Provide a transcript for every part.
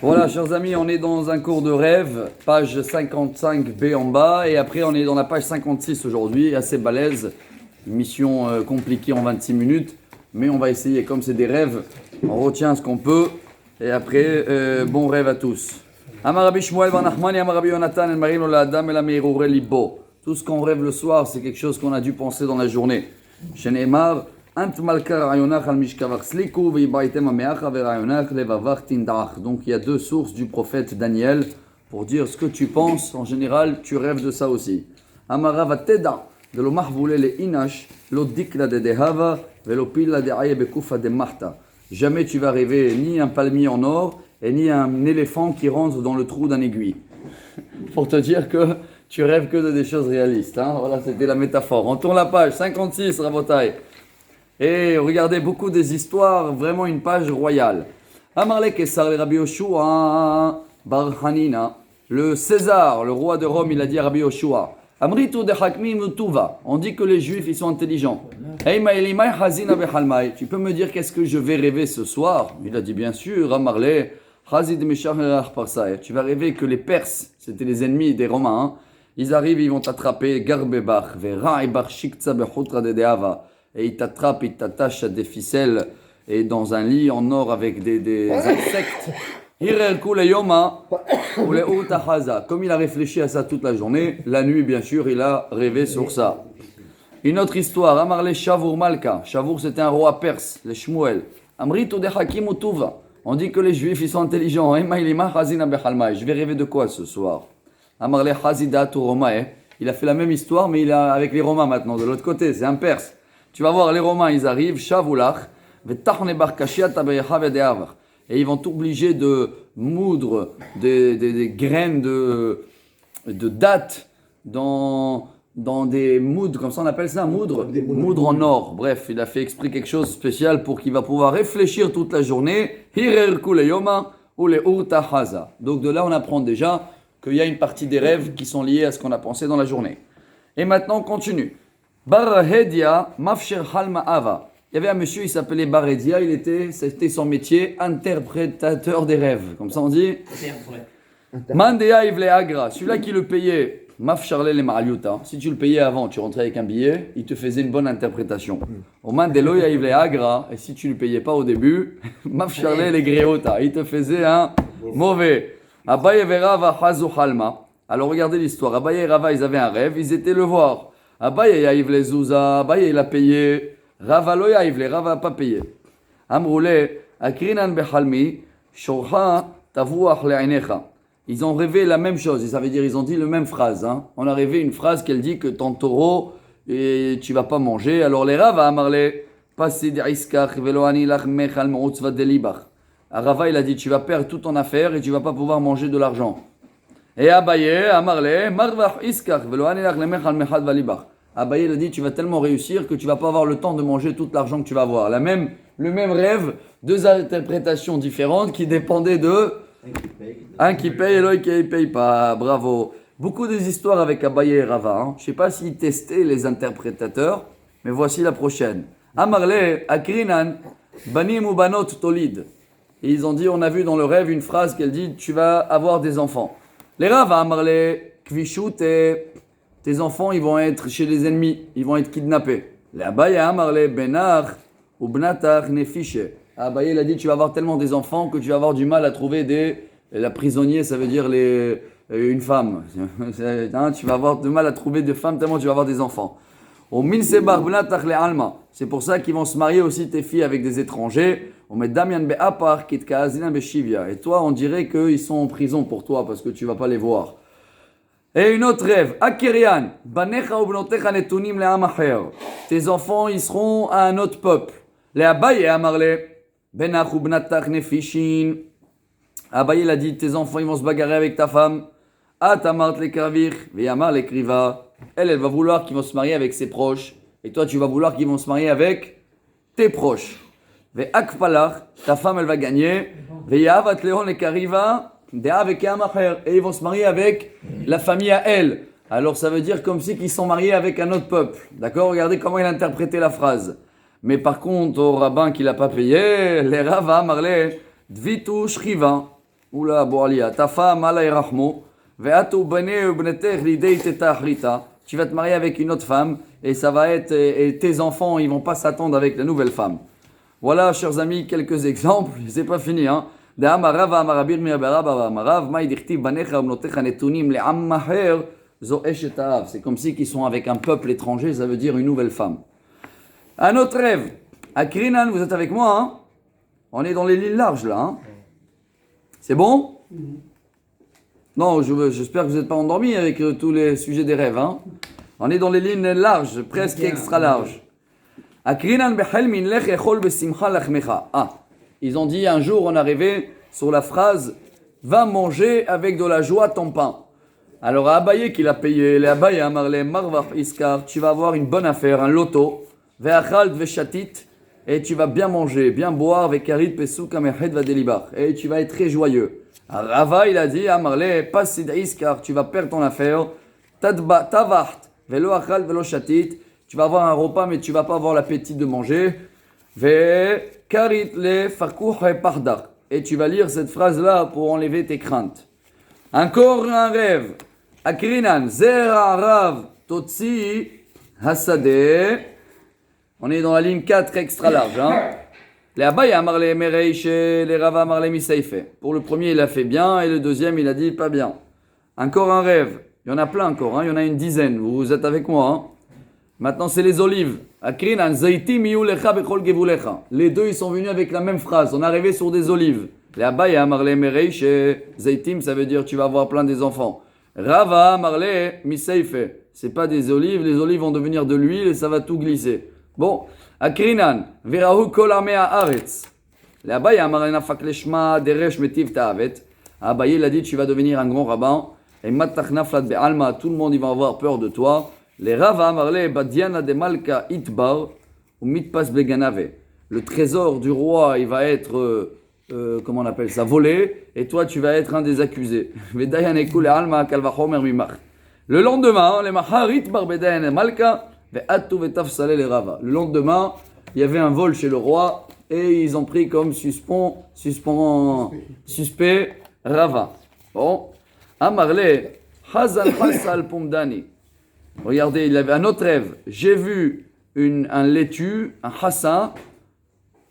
Voilà, chers amis, on est dans un cours de rêve, page 55b en bas, et après on est dans la page 56 aujourd'hui, assez balèze, mission compliquée en 26 minutes, mais on va essayer, comme c'est des rêves, on retient ce qu'on peut, et après, bon rêve à tous. Amar Rabbi Shmuel bar Nachmani, Amar Rabbi Yonatan, el marino la adam el ameirure libo. Tout ce qu'on rêve le soir, c'est quelque chose qu'on a dû penser dans la journée. Shene'emar, donc il y a deux sources du prophète Daniel pour dire ce que tu penses. En général, tu rêves de ça aussi. Jamais tu vas rêver ni un palmier en or et ni un éléphant qui rentre dans le trou d'un aiguille. Pour te dire que tu rêves que de des choses réalistes. Hein? Voilà, c'était la métaphore. On tourne la page 56, Rabotai. Et regardez beaucoup des histoires, vraiment une page royale. Amarle Kessar le Rabbi Yoshua bar Hanina, le César, le roi de Rome, il a dit à Rabbi Yoshua, Amritu de Hakmi Mutuva, on dit que les Juifs ils sont intelligents. Tu peux me dire qu'est-ce que je vais rêver ce soir? Il a dit bien sûr, Amarle, tu vas rêver que les Perses, c'était les ennemis des Romains, hein, ils arrivent, ils vont t'attraper, Garbebach, Veraibar Shiktsa Bechutra de Deava. Et il t'attrape, il t'attache à des ficelles et dans un lit en or avec des insectes. Comme il a réfléchi à ça toute la journée, la nuit bien sûr, il a rêvé sur ça. Une autre histoire, Amarle Shavur Malka. Shavur c'était un roi perse, les Shmuel. Amritu de Hakim Utuva. On dit que les Juifs ils sont intelligents. Je vais rêver de quoi ce soir? Amarle Hazidat ou Romae. Il a fait la même histoire mais il est avec les Romains maintenant, de l'autre côté, c'est un perse. Tu vas voir, les Romains, ils arrivent, Shavulach, et ils vont t'obliger de moudre des graines de dattes dans des moudres, comme ça on appelle ça, moudre en or. Bref, il a fait exprès quelque chose de spécial pour qu'il va pouvoir réfléchir toute la journée. Donc de là, on apprend déjà qu'il y a une partie des rêves qui sont liés à ce qu'on a pensé dans la journée. Et maintenant, on continue. Barhedia Mafsher Halma Ava. Il y avait un monsieur, il s'appelait Barhedia, c'était son métier, interprétateur des rêves. Comme ça on dit. Mandea Ivle Agra, celui-là qui le payait, Mafsharle le Ma'aliuta. Si tu le payais avant, tu rentrais avec un billet, il te faisait une bonne interprétation. Au Mandeloya Ivle Agra, et si tu ne le payais pas au début, Mafsharle le Greota, il te faisait un mauvais. Abaye Verava Hazu Halma. Alors regardez l'histoire, Abaye et Rava, ils avaient un rêve, ils étaient le voir. Abaye yaïvle zouza, Abaye il a payé, Rava lo yaïvle, Rava n'a pas payé. Amroule, akrinan bechalmi, shorha tavuach le'ainecha. Ils ont rêvé la même chose, ça veut dire ils ont dit la même phrase. Hein. On a rêvé une phrase qu'elle dit que ton taureau, et tu vas pas manger. Alors les Rava amarle, passi d'iskach veloani lach mechal moutzva delibach. Rava il a dit tu vas perdre toute ton affaire et tu vas pas pouvoir manger de l'argent. Et Abaye amarle, marvach iskach veloani lach mechal mechal valibach. Abaye il a dit tu vas tellement réussir que tu vas pas avoir le temps de manger tout l'argent que tu vas avoir. Le même rêve, deux interprétations différentes qui dépendaient de un qui paye et l'autre qui ne paye pas. Bravo. Beaucoup des histoires avec Abaye et Rava. Hein. Je ne sais pas s'ils testaient les interprétateurs, mais voici la prochaine. Amarle akrinan banim ou banot tolid. Et ils ont dit, on a vu dans le rêve une phrase qu'elle dit tu vas avoir des enfants. Les Rava amarle kvishute. Tes enfants, ils vont être chez les ennemis, ils vont être kidnappés. Abaye amarle benar ou bnatar nefiche. Abaye il a dit tu vas avoir tellement des enfants que tu vas avoir du mal à trouver la prisonnier, ça veut dire une femme. Tu vas avoir du mal à trouver des femmes tellement tu vas avoir des enfants. Au minsebar bnatar le alma. C'est pour ça qu'ils vont se marier aussi tes filles avec des étrangers. On met damian beapar kitkaazina beshivia. Et toi, on dirait qu'ils sont en prison pour toi parce que tu vas pas les voir. Et une autre rêve, Akerian, Banecha ubnotecha netunim le'am acher. Tes enfants, ils seront à un autre peuple. Le Abaye amarle, Benach ubnatach nefishin. Abaye l'a dit, tes enfants, ils vont se bagarrer avec ta femme. Atamart le kavir, veyamar le kriva. Elle va vouloir qu'ils vont se marier avec ses proches. Et toi, tu vas vouloir qu'ils vont se marier avec tes proches. Ve akpalach, ta femme, elle va gagner. Veyavat leon le kariva. Et ils vont se marier avec la famille à elle. Alors ça veut dire comme si qu'ils sont mariés avec un autre peuple. D'accord? Regardez comment il a interprété la phrase. Mais par contre, au rabbin qui l'a pas payé, les Rava marlé, dvitu shriva. Oula, Boalia, ta femme, Allah irachmo, ve'atu bene ubnetech lidei tetachrita. Tu vas te marier avec une autre femme et ça va être, et tes enfants, ils vont pas s'attendre avec la nouvelle femme. Voilà, chers amis, quelques exemples. C'est pas fini, hein. C'est comme si qu'ils sont avec un peuple étranger, ça veut dire une nouvelle femme. Un autre rêve. À Krinan, vous êtes avec moi, hein? On est dans les lignes larges là, hein? C'est bon? Non, j'espère que vous n'êtes pas endormis avec tous les sujets des rêves, hein? On est dans les lignes larges, presque extra larges. Ah, ils ont dit un jour, on est arrivé sur la phrase va manger avec de la joie ton pain. Alors à Abaye qui l'a payé, les Abaye Amarle Marvach Iskar, tu vas avoir une bonne affaire, un loto, ve'achalt ve'chatit, et tu vas bien manger, bien boire, ve'karit pesuk amehed vadelibar, et tu vas être très joyeux. Rava il a dit Amarle pasid Iskar, tu vas perdre ton affaire, tavacht ve'lo achalt ve'lo chatit. Tu vas avoir un repas, mais tu ne vas pas avoir l'appétit de manger. Et tu vas lire cette phrase-là pour enlever tes craintes. Encore un rêve. Akrinan, zera rav totsi hasade. On est dans la ligne 4 extra large. Les Abaye amarle mereiche, les Rava amarle miseife. Pour le premier, il a fait bien, et le deuxième, il a dit pas bien. Encore un rêve. Il y en a plein encore, hein. Il y en a une dizaine. Vous êtes avec moi, hein. Maintenant, c'est les olives. Les deux, ils sont venus avec la même phrase. On est arrivé sur des olives. Les Abaye amarle mereiche, zaitim, ça veut dire tu vas avoir plein des enfants. Rava amarle miseife. C'est pas des olives. Les olives vont devenir de l'huile et ça va tout glisser. Bon. Akrinan, verahu kol amea aretz. Les Abaye amarle nafak leshma deresh metiv ta'avet. Abaye, il a dit tu vas devenir un grand rabbin. Et matach naflat be'alma, tout le monde, il va avoir peur de toi. Les Rava amarle badiana de malka itbar ou mitpas beganave. Le trésor du roi, il va être, comment on appelle ça, volé, et toi tu vas être un des accusés. Le lendemain, les maharit bar bedayan malka ve'atu vetafsale les Rava. Le lendemain, il y avait un vol chez le roi et ils ont pris comme suspect Rava. Bon, amarle hazal hasal pomdani. Regardez, il avait un autre rêve. J'ai vu un laitue, un hassa,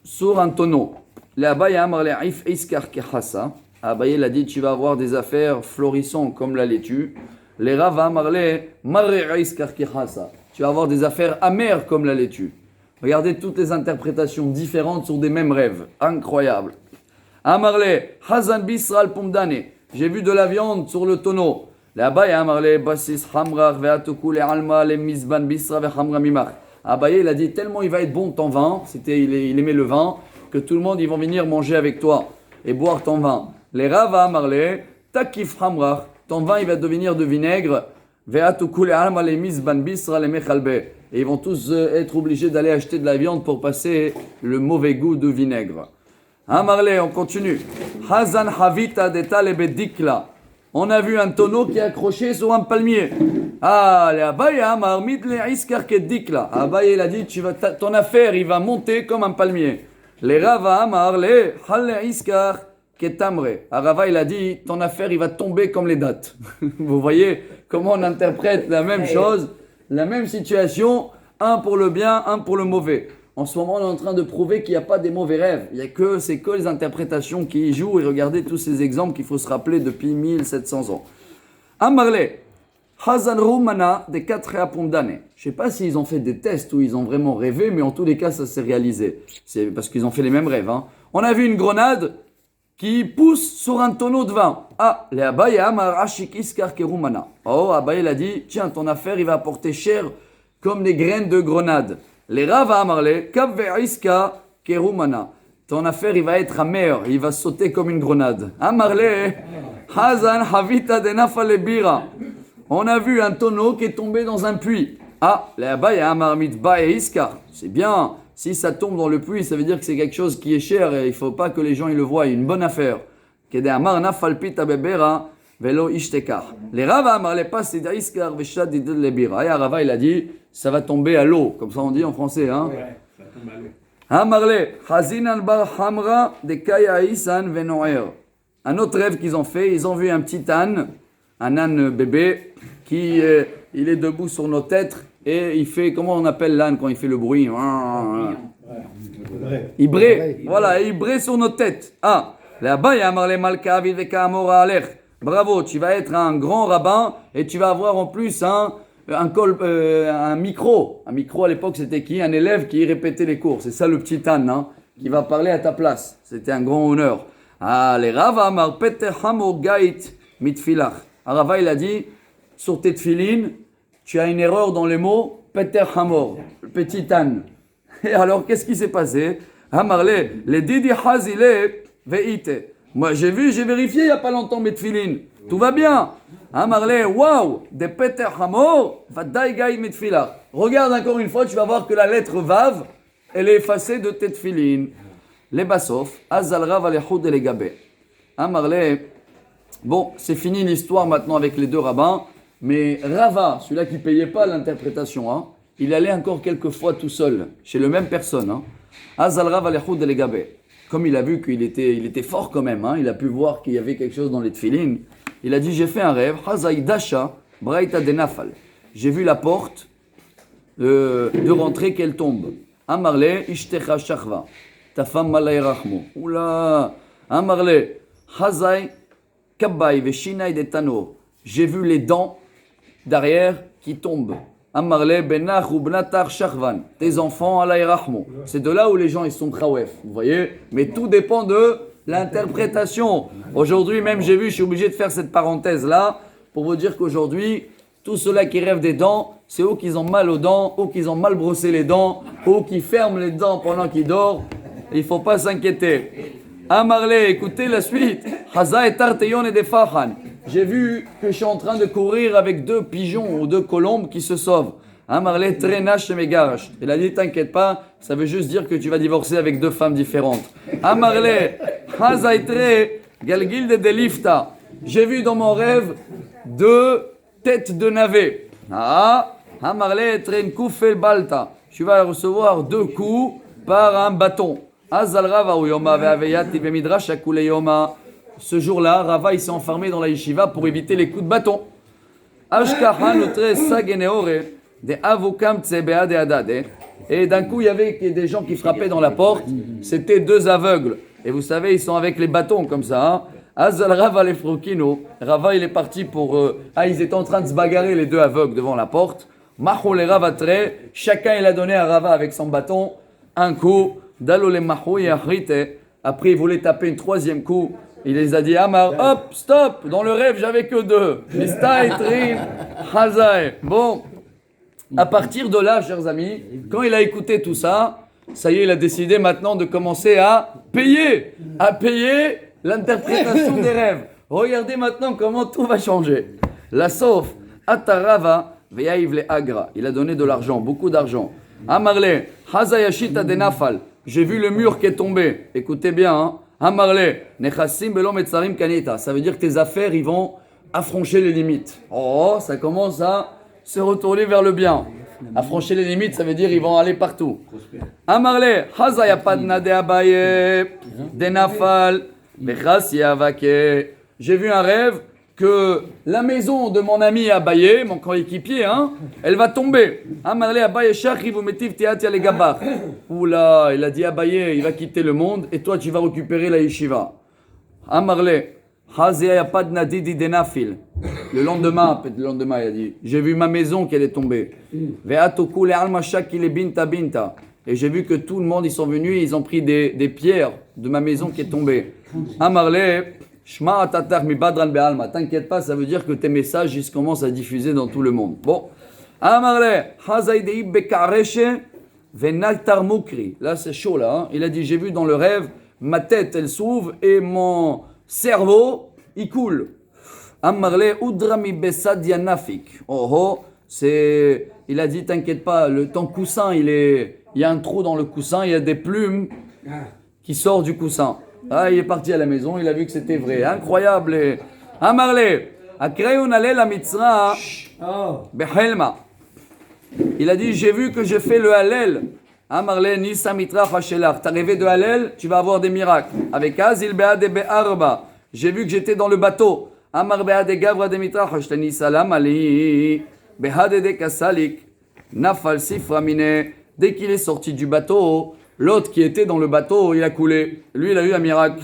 sur un tonneau. L'Abaye amarle if iskar ke hassa. Abaye il a dit tu vas avoir des affaires florissantes comme la laitue. Les Rava amarle marre iskar ke hassa. Tu vas avoir des affaires amères comme la laitue. Regardez toutes les interprétations différentes sur des mêmes rêves. Incroyable. Amarle hazan bisral pomdane. J'ai vu de la viande sur le tonneau. L'Abaye amarle basis hamrar ve'atuku le alma le misban bisra ve'hamra mimach. Abaye il a dit tellement il va être bon ton vin, il aimait le vin, que tout le monde ils vont venir manger avec toi et boire ton vin. Les Rava amarle takif hamrar, ton vin il va devenir de vinaigre, ve'atuku le alma le misban bisra le mechalbe. Et ils vont tous être obligés d'aller acheter de la viande pour passer le mauvais goût de vinaigre. Amarle, on continue. Hazan havita deta le bedikla. On a vu un tonneau qui est accroché sur un palmier. Ah, les Abaye amar midle iskar kedikla. Abaye il a dit ton affaire il va monter comme un palmier. Les Rava amar le halle iskar ketamre. Rava il a dit ton affaire il va tomber comme les dattes. Vous voyez comment on interprète la même chose, la même situation, un pour le bien, un pour le mauvais. En ce moment, on est en train de prouver qu'il n'y a pas des mauvais rêves. C'est que les interprétations qui y jouent. Et regardez tous ces exemples qu'il faut se rappeler depuis 1700 ans. Amarle, Hazan Rumana des 4 Apondane. Je ne sais pas s'ils ont fait des tests ou ils ont vraiment rêvé, mais en tous les cas, ça s'est réalisé. C'est parce qu'ils ont fait les mêmes rêves. Hein. On a vu une grenade qui pousse sur un tonneau de vin. Ah, les Abaye Amar Ashik Iskar Kerumana. Oh, Abaye il a dit tiens, ton affaire, il va porter cher comme des graines de grenade. Les Rava amarle, kav ve'iska kerumana. Ton affaire, il va être amer, il va sauter comme une grenade. Amarle, hazan havita de nafale bira. On a vu un tonneau qui est tombé dans un puits. Ah, les Abaye amar mitba et iska. C'est bien, si ça tombe dans le puits, ça veut dire que c'est quelque chose qui est cher et il ne faut pas que les gens ils le voient, une bonne affaire. Kede amar nafal pita bebera. Velo ishtekar. Les Rava amarle pas c'est iskar veshad de lebira. Et Rava il a dit ça va tomber à l'eau, comme ça on dit en français, hein. Ouais, ça tombe à l'eau. Amarle hazinan bar hamra de kaya isan venoer. un autre rêve qu'ils ont fait, ils ont vu un petit âne, un âne bébé, qui il est debout sur nos têtes et il fait, comment on appelle l'âne quand il fait le bruit? Il brée, voilà, il brée sur nos têtes. Ah, là-bas, il y a Marley Malka, Viveka Amora Alech. Bravo, tu vas être un grand rabbin et tu vas avoir en plus un micro. Un micro à l'époque, c'était qui? Un élève qui répétait les cours. C'est ça le petit âne, hein, qui va parler à ta place. C'était un grand honneur. Ah, les Rava Amar Peter Hamor Gait Mitfilach. Rava, il a dit, sur tes tfilines, tu as une erreur dans les mots Peter Hamor, le petit âne. Et alors, qu'est-ce qui s'est passé? Amarle, les Didi Hazile Veite. Moi, j'ai vérifié il n'y a pas longtemps mes tfilines. Tout va bien. Amarle, waouh, de Peter Hamor, Vadai Gai Mitfilach. Regarde encore une fois, tu vas voir que la lettre Vav, elle est effacée de tes tfilines. Les Bassof, Azal Rav Alechud et les Gabé. Amarle, bon, c'est fini l'histoire maintenant avec les deux rabbins, mais Rava, celui-là qui ne payait pas l'interprétation, hein, il allait encore quelques fois tout seul, chez la même personne. Hein. Azal Rav Alechud et les Gabé. Comme il a vu qu'il était fort quand même, hein, il a pu voir qu'il y avait quelque chose dans les tfilines, il a dit, j'ai fait un rêve, Hazai Dasha, Braïta Denafal. J'ai vu la porte de rentrer qu'elle tombe. Amarle, Ishtecha Shachva. Ta femme malayrachmo. Oula, Amarle, Hazai, Kabbaï, Veshinai de Tano. J'ai vu les dents derrière qui tombent. Amarle, Benach ou Bnatar Shachvan. Tes enfants, alayrachmo. C'est de là où les gens ils sont trawef. Vous voyez? Mais tout dépend de l'interprétation. Aujourd'hui, même j'ai vu, je suis obligé de faire cette parenthèse-là pour vous dire qu'aujourd'hui, tous ceux-là qui rêvent des dents, c'est ou qu'ils ont mal aux dents, ou qu'ils ont mal brossé les dents, ou qui ferment les dents pendant qu'ils dorment. Il ne faut pas s'inquiéter. Amarle, écoutez la suite. Haza et Tarteyon et des Fahan. J'ai vu que je suis en train de courir avec deux pigeons ou deux colombes qui se sauvent. Amarle, Trenash et Megarash. Il a dit, t'inquiète pas, ça veut juste dire que tu vas divorcer avec deux femmes différentes. Amarle, Haza et Tre, Galgil de Delifta. J'ai vu dans mon rêve deux têtes de navet. Ah, Amarle, Tren Koufel Balta. Tu vas recevoir deux coups par un bâton. Ce jour-là, Rava il s'est enfermé dans la yeshiva pour éviter les coups de bâton. Et d'un coup, il y avait des gens qui frappaient dans la porte. C'était deux aveugles. Et vous savez, ils sont avec les bâtons comme ça. Rava il est parti pour... ils étaient en train de se bagarrer les deux aveugles devant la porte. Chacun il a donné à Rava avec son bâton un coup. Après, il voulait taper une troisième coup. Il les a dit, Amar, hop, stop. Dans le rêve, j'avais que deux. Bon, à partir de là, chers amis, quand il a écouté tout ça, ça y est, il a décidé maintenant de commencer à payer l'interprétation des rêves. Regardez maintenant comment tout va changer. La sauf, Atarava, Veyaïv le Agra. Il a donné de l'argent, beaucoup d'argent. Amarle, Hazayashita denafal. J'ai vu le mur qui est tombé. Écoutez bien, hein. Amarle, Nechassim belom etzarim kanita. Ça veut dire que tes affaires, ils vont affranchir les limites. Oh, ça commence à se retourner vers le bien. Affranchir les limites, ça veut dire ils vont aller partout. Amarle, Hazayapadna de Abaye, denafal, Bechasi avake. J'ai vu un rêve que la maison de mon ami Abaye, mon coéquipier, hein, elle va tomber. Amarle Abaye Shachri vous mettez tiatia les gabar. Oula, il a dit Abaye, il va quitter le monde et toi tu vas récupérer la yeshiva. Amarle, Hazia pas de nadidi denafil. Le lendemain, il a dit, j'ai vu ma maison qui allait tomber. Ve'atoku le almashak il est binta binta. Et j'ai vu que tout le monde ils sont venus, ils ont pris des pierres de ma maison qui est tombée. Amarle Shma tatar mi badran be'alma. T'inquiète pas, ça veut dire que tes messages ils commencent à diffuser dans tout le monde. Bon. Amarle, Hazaidei bekareshe venaltar mukri. Là c'est chaud là. Hein. Il a dit j'ai vu dans le rêve ma tête elle s'ouvre et mon cerveau il coule. Amarle udrami besad yanafik. Oh, c'est. Il a dit t'inquiète pas, ton coussin il y a un trou dans le coussin, il y a des plumes qui sortent du coussin. Ah, il est parti à la maison, il a vu que c'était vrai. Incroyable. Amarle, Akrayun ale la mitzra behelma. Il a dit, j'ai vu que j'ai fait le halel. Amarle, nisa mitra hashelach. T'as rêvé de halel, tu vas avoir des miracles. Avec Az, il be'ade be'arba. j'ai vu que j'étais dans le bateau. Amar be'ade gavra de mitrach ashtani salam ali be'ade de kasalik nafal sifra mine. Dès qu'il est sorti du bateau, l'autre qui était dans le bateau, il a coulé. Lui, il a eu un miracle.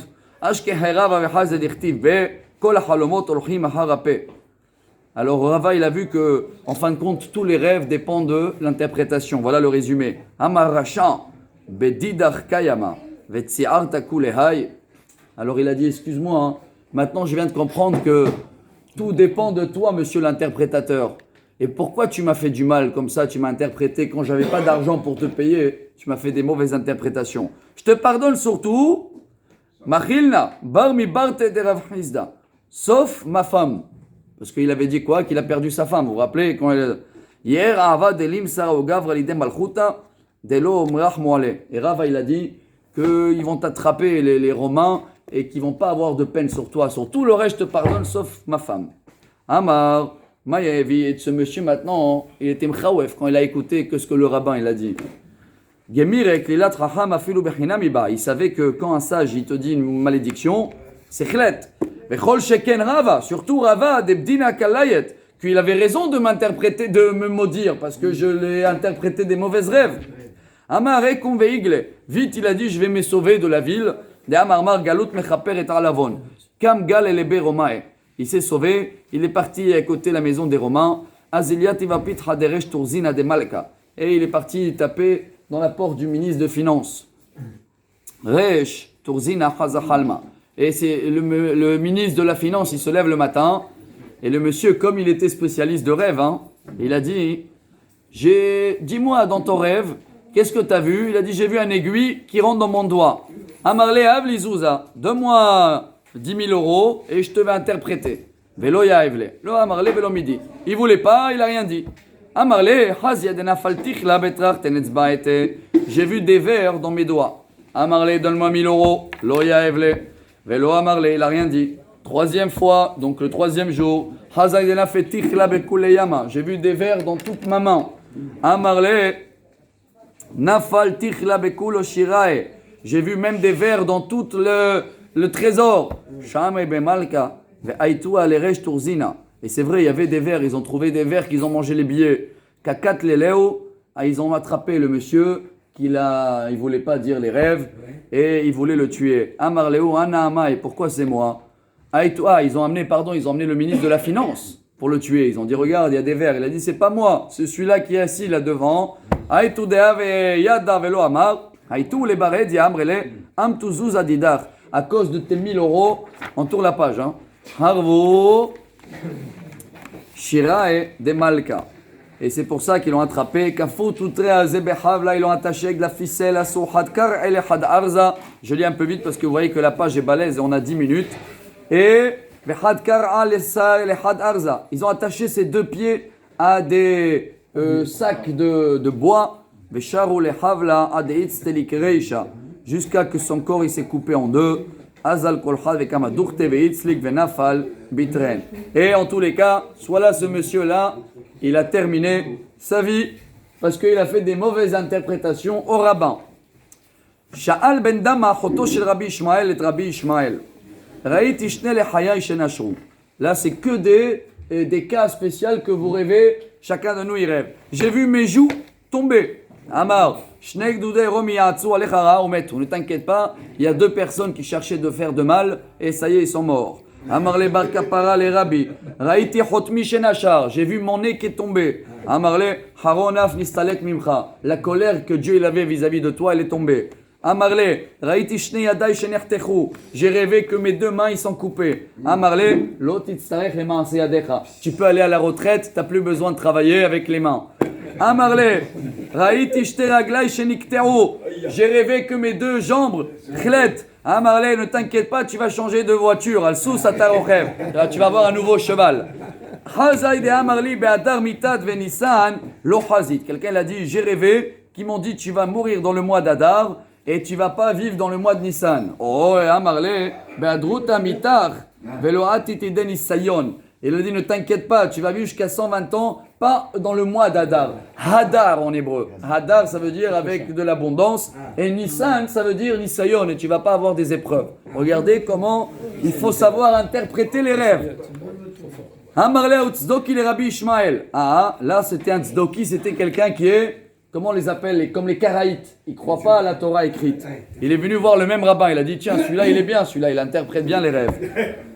Alors Rava, il a vu que, en fin de compte, tous les rêves dépendent de l'interprétation. Voilà le résumé. Alors il a dit, excuse-moi, hein, maintenant je viens de comprendre que tout dépend de toi, monsieur l'interprétateur. Et pourquoi tu m'as fait du mal comme ça? Tu m'as interprété quand j'avais pas d'argent pour te payer. Tu m'as fait des mauvaises interprétations. Je te pardonne surtout. Machilna, bar mi barte de Rav Hizda. Sauf ma femme. Parce qu'il avait dit quoi? Qu'il a perdu sa femme. Vous vous rappelez? Quand elle... Hier, Ava delim sara o gavra lidem malchuta delo omrach moale. Et Rava, il a dit qu'ils vont t'attraper les Romains et qu'ils vont pas avoir de peine sur toi. Sur tout le reste, je te pardonne sauf ma femme. Amar. Maïavi, et ce monsieur maintenant, il était mchaouef quand il a écouté que ce que le rabbin il a dit. Il savait que quand un sage il te dit une malédiction, c'est chlet. Surtout Rava, debdina kalayet, qu'il avait raison de m'interpréter, de me maudire, parce que je l'ai interprété des mauvais rêves. Amare konveigle, vite il a dit je vais me sauver de la ville. De amarmar galut mechaper et alavon. Kam gal elebe romae. Il s'est sauvé, il est parti à côté de la maison des Romains. Et il est parti taper dans la porte du ministre de Finances. Et c'est le ministre de la Finance, il se lève le matin. Et le monsieur, comme il était spécialiste de rêve, il a dit, dis-moi dans ton rêve, qu'est-ce que tu as vu? Il a dit, j'ai vu un aiguille qui rentre dans mon doigt. Amarle avlizouza, donne-moi 10 000 euros et je te vais interpréter. Velo yaevle. Lo amarle velo midi. Il voulait pas, il a rien dit. Amarle, haziadena faltich la betrach tenetzbaete. J'ai vu des vers dans mes doigts. Amarle, donne-moi 1000 euros. Lo yaevle. Velo amarle, il a rien dit. Troisième fois, donc le troisième jour. Haziadena fetich la bekuleyama. J'ai vu des vers dans toute ma main. Amarle, nafal tich la bekulo shirae. J'ai vu même des vers dans tout le trésor. Et c'est vrai, il y avait des vers, ils ont trouvé des vers qu'ils ont mangé les billets. Kakat leleo, ils ont attrapé le monsieur, il voulait pas dire les rêves, et ils voulaient le tuer. Amar leo, ana et pourquoi c'est moi? Ils ont amené le ministre de la Finance pour le tuer. Ils ont dit, regarde, il y a des vers. Il a dit, c'est pas moi, c'est celui-là qui est assis là devant. Aitu deave yada velo amar. Aitu le bared yamrele amtuzuz adidar. À cause de tes 1000 euros, on tourne la page. Harvo Shirae de Malka. Et c'est pour ça qu'ils l'ont attrapé. Kafou toutre azebehav, là ils l'ont attaché avec la ficelle à Souhadkar el had arza. Je lis un peu vite parce que vous voyez que la page est balèze et on a 10 minutes. Et Behadkar al had arza. Ils ont attaché ses deux pieds à des sacs de bois. Besharu le havla adeitz telikreisha. Jusqu'à que son corps il s'est coupé en deux. Azal kolchad vekama durte veitzlik venafal bitren. Et en tous les cas, soit là ce monsieur-là, il a terminé sa vie parce qu'il a fait des mauvaises interprétations au rabbin. Sha'al ben Dama choto shel Rabbi Ishmael et Rabbi Ishmael. Raïti shne lechayai shenashru. Là c'est que des cas spéciaux que vous rêvez, chacun de nous y rêve. J'ai vu mes joues tomber. Amar, ne t'inquiète pas, il y a deux personnes qui cherchaient de faire de mal et ça y est, ils sont morts. Amar le bar kapara le rabbi, raïti chotmi shenachar, j'ai vu mon nez qui est tombé. Amar le haronaf nistalek mimcha, la colère que Dieu il avait vis-à-vis de toi, elle est tombée. Amar le raïti shne yadai shenertechu, j'ai rêvé que mes deux mains ils sont coupées. Amar le lo titzarech le mains yadecha, tu peux aller à la retraite, t'as plus besoin de travailler avec les mains. Amarle, Raïti Shteraglai Shenikteru. J'ai rêvé que mes deux jambes, Khlet. Amarle, ne t'inquiète pas, tu vas changer de voiture. Al-Sous Atarochev. Tu vas avoir un nouveau cheval. Hazai de Amarli Beadar Mitad Venissan Lohazit. Quelqu'un l'a dit, j'ai rêvé, qui m'ont dit, tu vas mourir dans le mois d'Adar et tu vas pas vivre dans le mois de Nissan. Oh, Amarle, Beadruta Mitar. Veloati Tiden Isayon. Il a dit, ne t'inquiète pas, tu vas vivre jusqu'à 120 ans, pas dans le mois d'Adar. Hadar en hébreu. Hadar, ça veut dire avec de l'abondance. Et Nissan, ça veut dire Nisayon, et tu vas pas avoir des épreuves. Regardez comment il faut savoir interpréter les rêves. Amarle ou tzdoki le Rabbi Ishmael. Ah, là c'était un tzdoki, c'était quelqu'un qui est, comment on les appelle, comme les Karaïtes. Il ne croit pas à la Torah écrite. Il est venu voir le même rabbin, il a dit, tiens, celui-là il est bien, celui-là il interprète bien les rêves.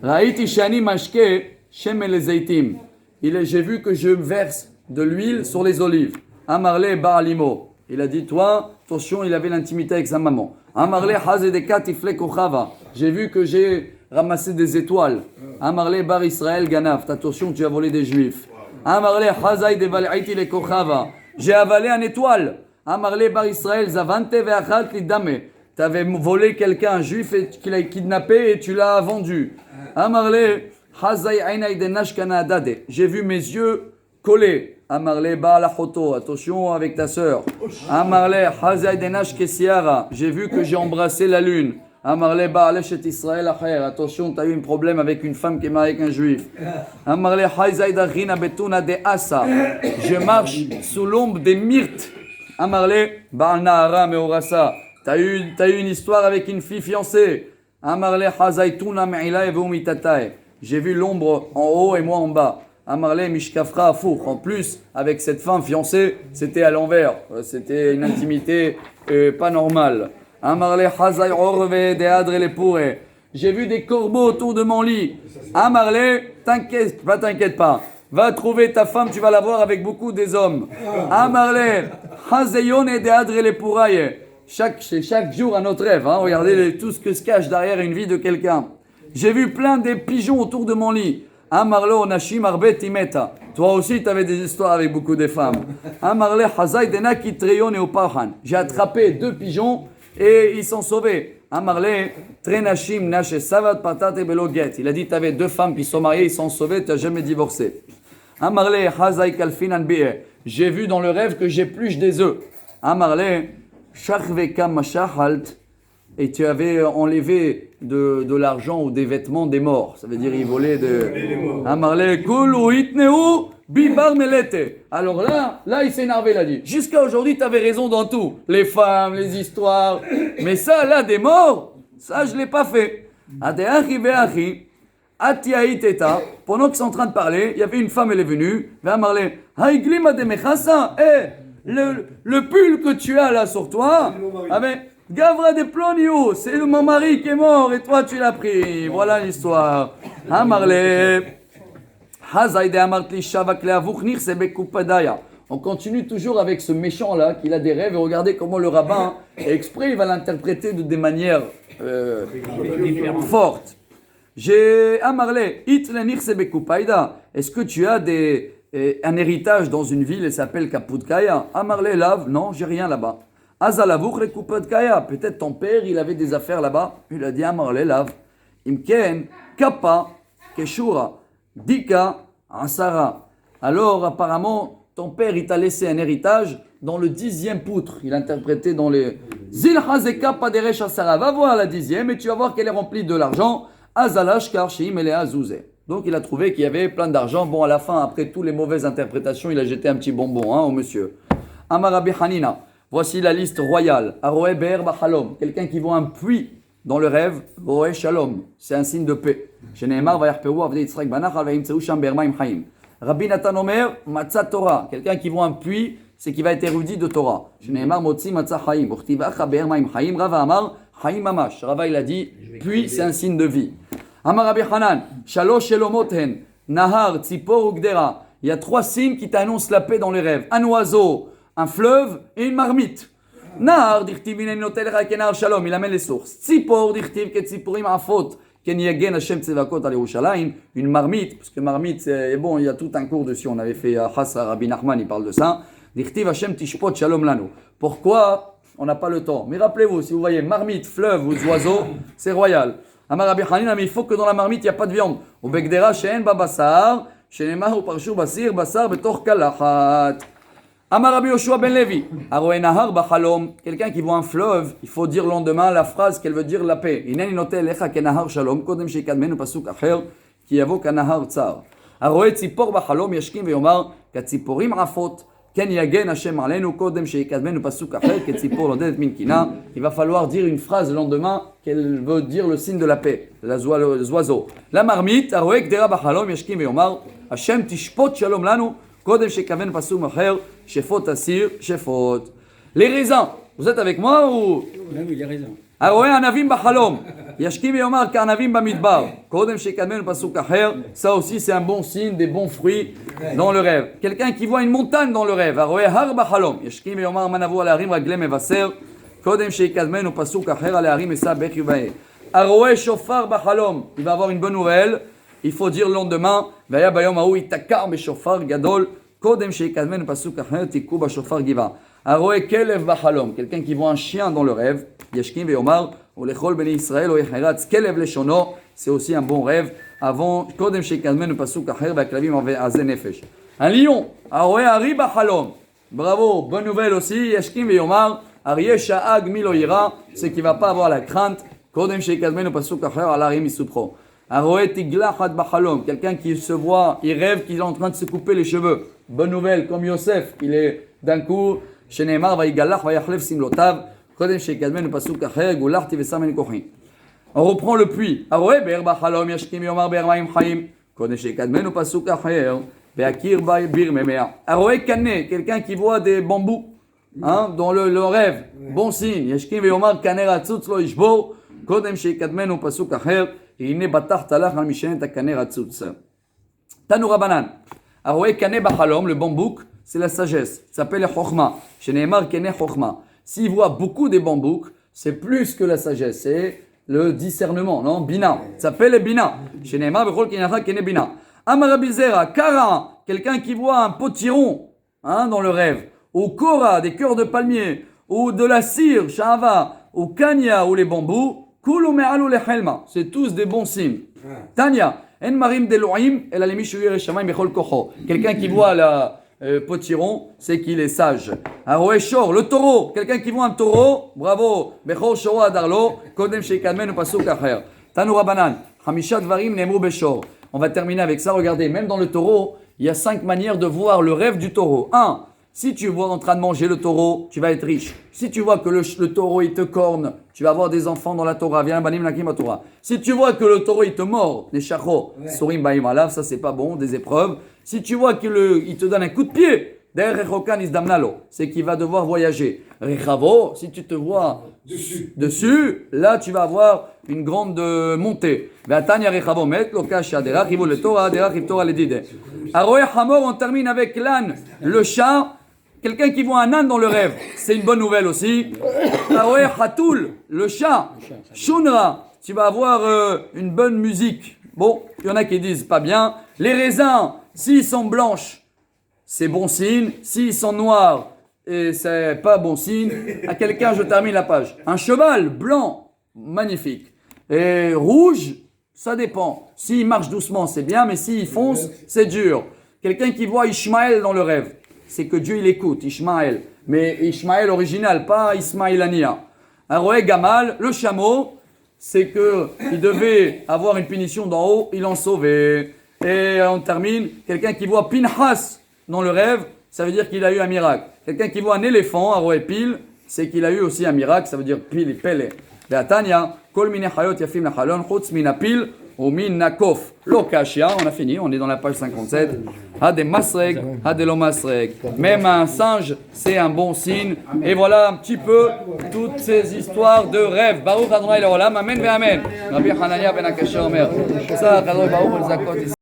Raïti shani mashke shem el zeitim. J'ai vu que je verse de l'huile sur les olives. Amarle ba'alimo. Il a dit, toi, attention, il avait l'intimité avec sa maman. Amarle hazedeka tifle kochava. J'ai vu que j'ai ramassé des étoiles. Amarle bar Israël ganav. Attention, tu as volé des juifs. Amarle hazay deval'aiti le kochava. J'ai avalé une étoile. Amarle bar Israël zavante ve'achal lidame. Tu avais volé quelqu'un, un juif, et qu'il a kidnappé et tu l'as vendu. Amarle hazay aynay de nashkana adade. J'ai vu mes yeux collés. Amarle ba'alachoto. Attention avec ta sœur. Amarle hazay de nashkesiara. J'ai vu que j'ai embrassé la lune. Amarle ba'aleshet Israël acher. Attention, tu as eu un problème avec une femme qui est mariée avec un juif. Amarle hazay dachina betuna de asa. Je marche sous l'ombre des myrtes. Amarle ba'al nahara meorasa. T'as eu une histoire avec une fille fiancée. Amarle hazay tuna me'ila evumitatai. J'ai vu l'ombre en haut et moi en bas. Amarle mishkafra afour. En plus, avec cette femme fiancée, c'était à l'envers. C'était une intimité pas normale. Amarle hazay orve de adre le pure. J'ai vu des corbeaux autour de mon lit. Amarle, t'inquiète pas. Va trouver ta femme, tu vas la voir avec beaucoup des hommes. Amarle hazayone de adre le puraye. Chaque jour un autre rêve. Hein. Regardez tout ce que se cache derrière une vie de quelqu'un. J'ai vu plein de pigeons autour de mon lit. Amarlo nashim arbe timeta. Toi aussi, tu avais des histoires avec beaucoup de femmes. Amarle hazay dena kitreyon et opahan. J'ai attrapé 2 pigeons et ils sont sauvés. Amarle trenashim nashe savat patate beloget. Il a dit, tu avais 2 femmes qui sont mariées, ils sont sauvés, tu n'as jamais divorcé. Amarle hazay kalfinan bie. J'ai vu dans le rêve que j'épluche des œufs. Amarle shachveka mashahalt. Et tu avais enlevé de l'argent ou des vêtements des morts. Ça veut dire il volait de... Amarle kul ou itneu bibar melete. Alors là il s'est énervé, il a dit. Jusqu'à aujourd'hui, tu avais raison dans tout. Les femmes, les histoires. Mais ça, là, des morts, ça, je ne l'ai pas fait. Adeachi veachi, atiaiteta. Pendant qu'ils sont en train de parler, il y avait une femme, elle est venue. Amarle, haïglima de mechasa. Le pull que tu as là sur toi, Gavra de Plonio, c'est mon mari qui est mort et toi tu l'as pris. Voilà l'histoire. Amarle, Hazaïde Amartli Shavak Leavuknir Sebekupadaya. On continue toujours avec ce méchant là qui a des rêves et regardez comment le rabbin exprès il va l'interpréter de des manières fortes. J'ai Amarle, Itlenir Sebekupaida. Est-ce que tu as un héritage dans une ville et s'appelle Kapudkaya? Amarle Lav, non, j'ai rien là-bas. Peut-être ton père, il avait des affaires là-bas. Il a dit Amarle Lav. Imken, Kappa, Keshura, Dika, Ansara. Alors, apparemment, ton père, il t'a laissé un héritage dans le 10e poutre. Il interprétait dans les Zil Hazeka Paderesh Ansara. Va voir la 10e et tu vas voir qu'elle est remplie de l'argent. Azalash Karshim et Azouze. Donc, il a trouvé qu'il y avait plein d'argent. Bon, à la fin, après toutes les mauvaises interprétations, il a jeté un petit bonbon au monsieur. Amarabi Hanina. Voici la liste royale. Aroé Be'er Bachalom. Quelqu'un qui voit un puits dans le rêve. Roé Shalom. C'est un signe de paix. Sheneemar vayarperu avdei Yitzchak banachal vayimtzeu sham be'ermaim chaim. Rabbi Nathan Omer, Matzah Torah. Quelqu'un qui voit un puits, c'est qui va être érudit de Torah. Sheneemar motzi matzah chaim. Uchtivacha be'ermaim chaim. Rava amar chaim mamash. Rava il a dit, puits c'est un signe de vie. Amar Rabbi Hanan. Shalosh shelomoten. Nahar, tzipor ugdera. Il y a 3 signes qui t'annoncent la paix dans les rêves. Un oiseau, un fleuve et une marmite. Nahar dirtiv inenotelcha kenar shalom, il amène les sources. Tzipor dirtiv ketzipurim afot ken yagen Hashem tzevakot al Yerushalayim, une marmite, parce que marmite c'est bon, il y a tout un cours dessus, on avait fait Hassa Rabbi Nachman, il parle de ça. Dirtiv Hashem tishpot shalom lanu. Pourquoi on n'a pas le temps? Mais rappelez-vous, si vous voyez marmite, fleuve ou oiseau, c'est royal. Amar Rabbi Hanina, mais il faut que dans la marmite il n'y a pas de viande. Ou begdera she'en ba basar, she'nemar ou parshu basir basar betor kalachat. Amar Rabbi Yoshua ben Levi, Aroé Nahar Bachalom, quelqu'un qui voit un fleuve, il faut dire le lendemain la phrase qu'elle veut dire la paix. Ineni notel lecha kenahar shalom, kodem sheikadmenu pasuk acher, ki yavo kanahar tsar. הרואה ציפור בחלום ישכים ויאמר, כציפורים עפות, כן יגן השם עלינו, קודם שיקדמנו פסוק אחר, כציפור נודדת מן קינה. Il va falloir dire une phrase le lendemain qu'elle veut dire le signe de la paix, les oiseaux. La marmite, הרואה גדרה בחלום ישכים ויאמר, השם תשפוט שלום לנו, קודם שיקדמנו פסוק אחר, שפוט אסיר, שפוט. Les raisins, vous êtes avec moi ou? Oui, il a raison. הרואה ענבים בחלום, ישכים ויאמר כענבים במדבר, קודם שיקדמנו פסוק אחר, ça aussi c'est un bon signe, des bons fruits dans le rêve. Quelqu'un qui voit une montagne dans le rêve, הרואה הר בחלום, ישכים ויאמר מה נבוא על ההרים רגלי מבשר, קודם שיקדמנו פסוק אחר על ההרים אשא בכי ובאה. הרואה שופר בחלום, il va avoir une bonne nouvelle, il faut dire le lendemain, והיה ביום ההוא ייתקע בשופר גדול, קודם שיקדמנו פסוק אחר תיקעו בשופר גבעה. הרואה כלב בחלום, quelqu'un qui voit un chien dans le rêve, ישכים ויאמר, ולכל בני ישראל או יחרץ כלב לשונו, c'est aussi un bon rêve, avant, קודם שיקדמנו פסוק אחר, והכלבים עזי נפש. un lion, הרואה ארי בחלום, bravo, bonne nouvelle aussi, ישכים ויאמר, אריה שאג מי לא יירא, c'est qui va pas avoir la crainte, קודם שיקדמנו פסוק אחר, על הארי מסופחו. הרואה תגלחת בחלום, quelqu'un qui se voit, il rêve qu'il est en train de se couper les cheveux. Bonne nouvelle, comme Yosef, il est d'un coup, שנאמר ויגלח ויחלף שמלותיו, קודם שיקדמנו פסוק אחר, גולחתי ושמני כוחי. On reprend le puits. הרואה באר בחלום ישכים ויאמר באר מים חיים, קודם שיקדמנו פסוק אחר, בהכיר ביר ממיה. הרואה קנה, quelqu'un qui voit des bambous, dans le rêve, bon signe, ישכים ויאמר קנה רצוץ לא ישבור, קודם שיקדמנו פסוק אחר, הנה בטחת לך על משענת הקנה רצוץ. תנו רבנן, הרואה קנה בחלום, le bambouk, c'est la sagesse, ça s'appelle Chokhma. Sheneemar Kene Chokhma. S'il voit beaucoup des bambouks, c'est plus que la sagesse, c'est le discernement, non? Bina, ça s'appelle Bina. Sheneemar Bechol Kenacha Kene Bina. Amar Rabbi Zera, Kara, quelqu'un qui voit un potiron dans le rêve, ou Kora, des cœurs de palmier, ou de la cire, Shava, ou Kanya, ou les bambous, Kulu Me'alu Lehelma. C'est tous des bons signes. Tanya, En Marim Deloim, El Alemi Shuyir Shamayim Bechol Kocho. Quelqu'un qui voit la potiron, c'est qu'il est sage. Aroé Shor, le taureau, quelqu'un qui voit un taureau, bravo, Bechor Shoro Adarlo, Kodem Sheikadmen Pasuk Acher. Tanu Rabanan, Hamisha Dvarim Nemru Beshor. On va terminer avec ça, regardez, même dans le taureau, il y a 5 manières de voir le rêve du taureau. 1. Si tu vois en train de manger le taureau, tu vas être riche. Si tu vois que le taureau il te corne, tu vas avoir des enfants dans la Torah. Viens banim lakim Torah. Si tu vois que le taureau il te mord, les chachos, sorim baim alav, ça c'est pas bon, des épreuves. Si tu vois qu'il te donne un coup de pied, c'est qu'il va devoir voyager. Rechavo, si tu te vois dessus, là tu vas avoir une grande montée. On termine avec l'âne, le chat. Quelqu'un qui voit un âne dans le rêve, c'est une bonne nouvelle aussi. Le chat, Shunra, tu vas avoir une bonne musique. Bon, il y en a qui disent pas bien. Les raisins, s'ils sont blanches, c'est bon signe. S'ils sont noirs, et c'est pas bon signe. À quelqu'un, je termine la page. Un cheval blanc, magnifique. Et rouge, ça dépend. S'il marche doucement, c'est bien, mais s'il fonce, c'est dur. Quelqu'un qui voit Ishmaël dans le rêve, c'est que Dieu il écoute, Ishmaël. Mais Ishmaël original, pas Ismaïlania. Un roé Gamal, le chameau, c'est qu'il devait avoir une punition d'en haut, il en sauvait. Et on termine, quelqu'un qui voit Pinhas dans le rêve, ça veut dire qu'il a eu un miracle. Quelqu'un qui voit un éléphant, un roé pile, c'est qu'il a eu aussi un miracle, ça veut dire pile et pele. Be'atania, kol mine chayot yafim lachalon, chutz min apil, ou min nakof. Lokashia, on a fini, on est dans la page 57. Hade masreg, hade lo masreg. Même un singe, c'est un bon signe. Et voilà un petit peu toutes ces histoires de rêves. Baruch Adonai Leolam, amen ve amen. Rabbi Hanania ben Akasher Omer. Ça, Baruch el Zakot.